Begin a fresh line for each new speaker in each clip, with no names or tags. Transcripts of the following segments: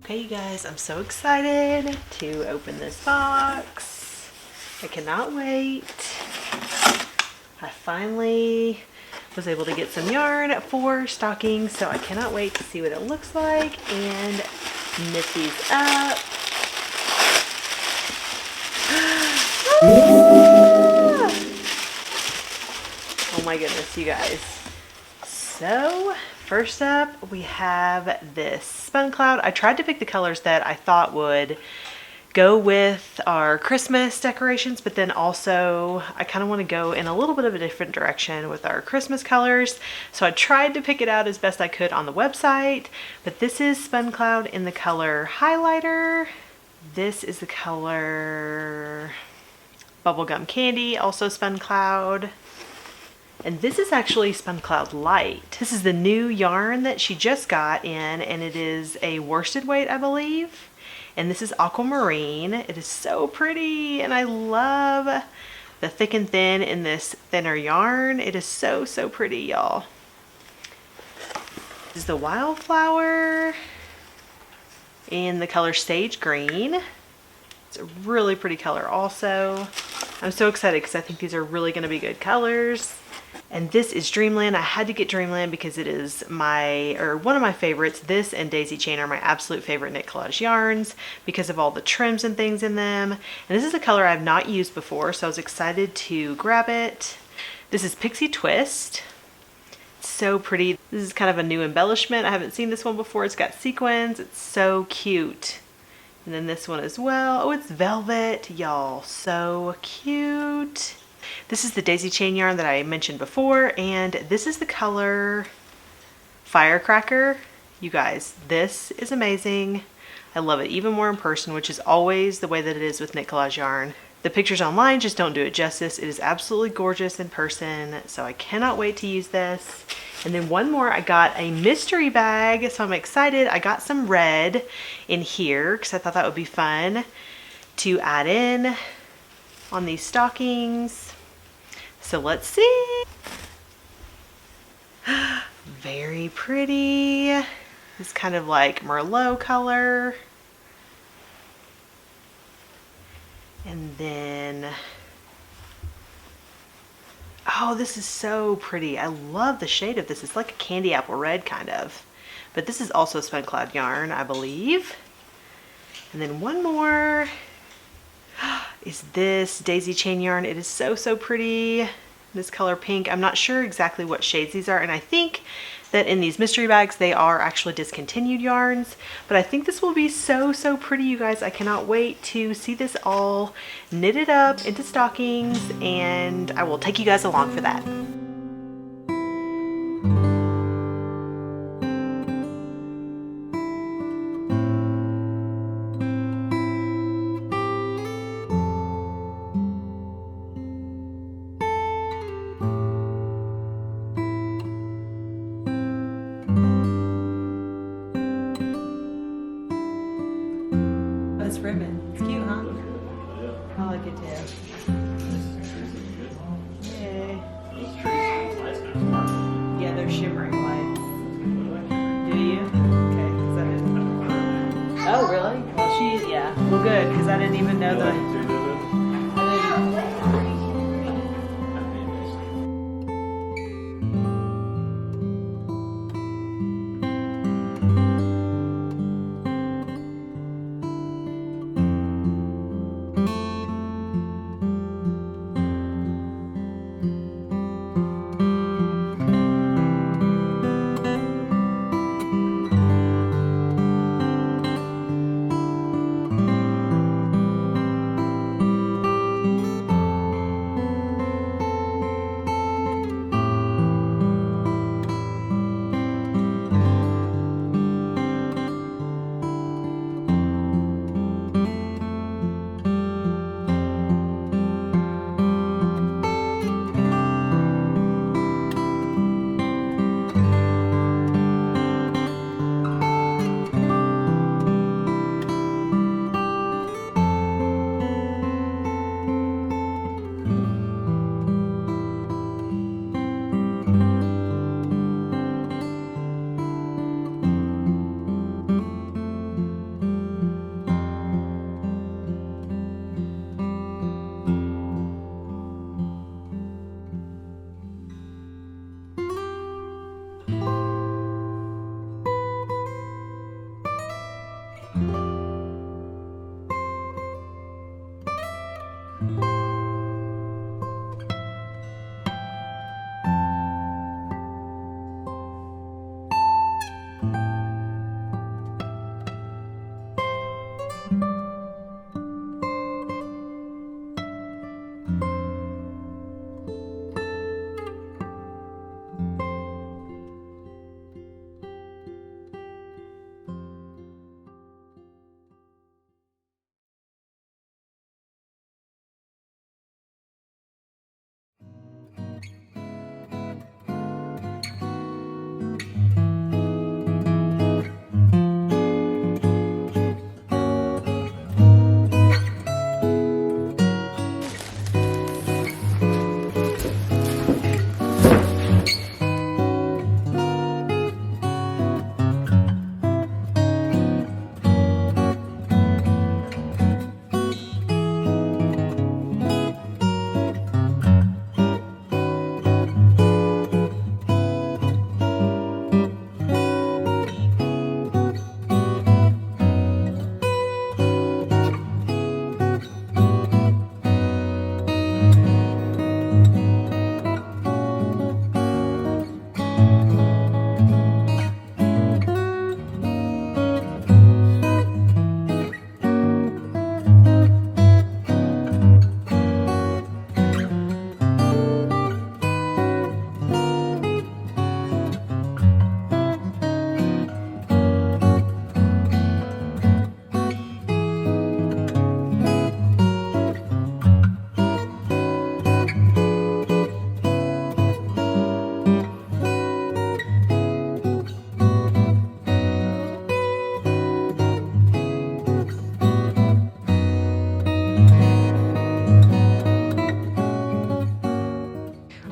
Okay, you guys, I'm so excited to open this box. I cannot wait. I finally was able to get some yarn for stockings, so I cannot wait to see what it looks like and knit these up. Oh my goodness, you guys. So, first up, we have this spun cloud. I tried to pick the colors that I thought would go with our Christmas decorations, but then also I kind of want to go in a little bit of a different direction with our Christmas colors. So I tried to pick it out as best I could on the website, but this is spun cloud in the color highlighter. This is the color bubblegum candy, also spun cloud. And this is actually Spun Cloud Light. This is the new yarn that she just got in, and it is a worsted weight, I believe. And this is aquamarine. It is so pretty, and I love the thick and thin in this thinner yarn. It is so, so pretty, y'all. This is the wildflower in the color sage green. It's a really pretty color also. I'm so excited because I think these are really going to be good colors. And this is Dreamland. I had to get Dreamland because it is one of my favorites. This and Daisy Chain are my absolute favorite knit collage yarns because of all the trims and things in them. And this is a color I've not used before, so I was excited to grab it. This is Pixie Twist. It's so pretty. This is kind of a new embellishment. I haven't seen this one before. It's got sequins. It's so cute. And then this one as well. Oh, it's velvet, y'all. So cute. This is the Daisy Chain yarn that I mentioned before, and this is the color Firecracker. You guys, this is amazing. I love it even more in person, which is always the way that it is with knit collage yarn. The pictures online just don't do it justice. It is absolutely gorgeous in person, so I cannot wait to use this. And then one more, I got a mystery bag, so I'm excited. I got some red in here because I thought that would be fun to add in on these stockings. So let's see. Very pretty. It's kind of like Merlot color. And then, oh, this is so pretty. I love the shade of this. It's like a candy apple red kind of. But this is also Spun Cloud yarn, I believe. And then one more is this Daisy Chain yarn. It is so, so pretty. This color pink. I'm not sure exactly what shades these are, and I think that in these mystery bags they are actually discontinued yarns, but I think this will be so, so pretty, you guys. I cannot wait to see this all knitted up into stockings, and I will take you guys along for that. This ribbon, it's cute, huh? I like it too. Yay. Yeah, they're shimmering lights. Do you? Okay, because I didn't. Oh, really? Well, yeah. Well, good, because I didn't even know the.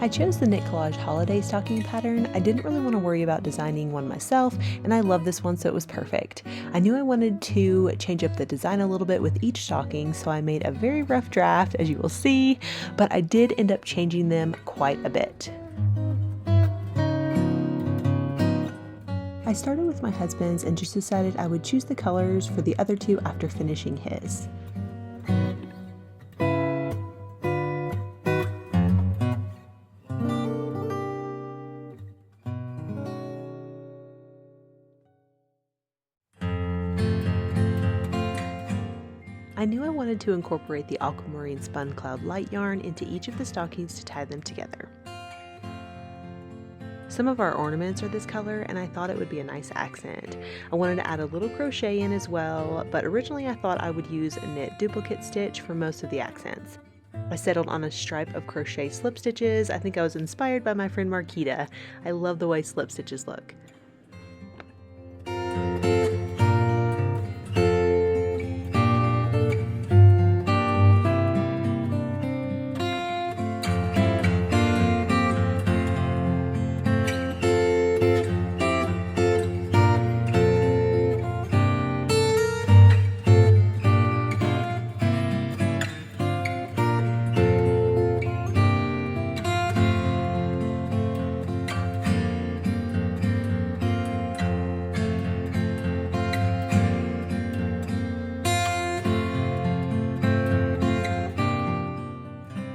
I chose the Knit Collage Holiday stocking pattern. I didn't really want to worry about designing one myself, and I love this one, so it was perfect. I knew I wanted to change up the design a little bit with each stocking, so I made a very rough draft, as you will see, but I did end up changing them quite a bit. I started with my husband's and just decided I would choose the colors for the other two after finishing his. I knew I wanted to incorporate the aquamarine spun cloud light yarn into each of the stockings to tie them together. Some of our ornaments are this color, and I thought it would be a nice accent. I wanted to add a little crochet in as well, but originally I thought I would use a knit duplicate stitch for most of the accents. I settled on a stripe of crochet slip stitches. I think I was inspired by my friend Marquita. I love the way slip stitches look.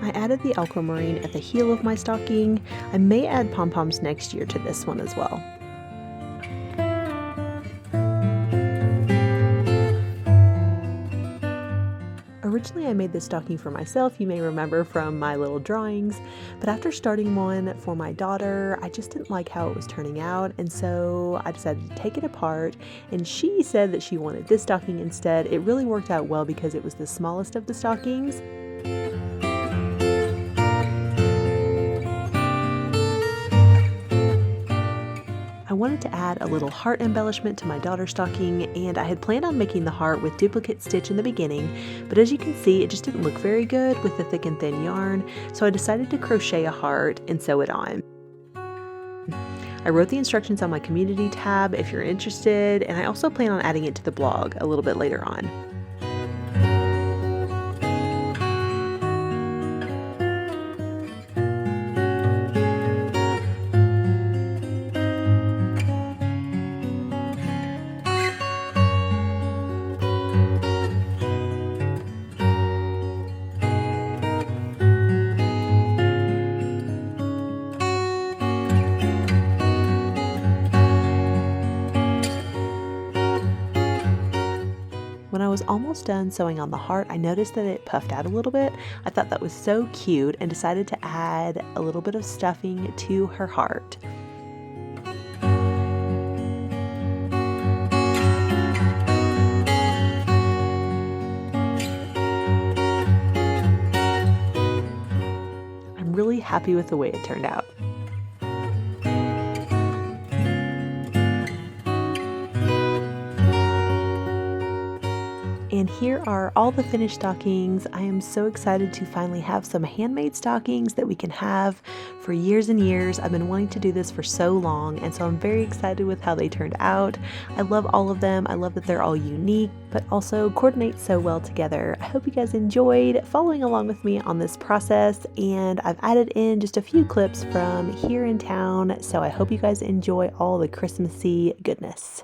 I added the aquamarine at the heel of my stocking. I may add pom-poms next year to this one as well. Originally I made this stocking for myself, you may remember from my little drawings, but after starting one for my daughter, I just didn't like how it was turning out, and so I decided to take it apart, and she said that she wanted this stocking instead. It really worked out well because it was the smallest of the stockings. I wanted to add a little heart embellishment to my daughter's stocking, and I had planned on making the heart with duplicate stitch in the beginning, but as you can see, it just didn't look very good with the thick and thin yarn, so I decided to crochet a heart and sew it on. I wrote the instructions on my community tab if you're interested, and I also plan on adding it to the blog a little bit later on. When I was almost done sewing on the heart, I noticed that it puffed out a little bit. I thought that was so cute and decided to add a little bit of stuffing to her heart. I'm really happy with the way it turned out. And here are all the finished stockings. I am so excited to finally have some handmade stockings that we can have for years and years. I've been wanting to do this for so long, and so I'm very excited with how they turned out. I love all of them. I love that they're all unique, but also coordinate so well together. I hope you guys enjoyed following along with me on this process, and I've added in just a few clips from here in town, so I hope you guys enjoy all the Christmassy goodness.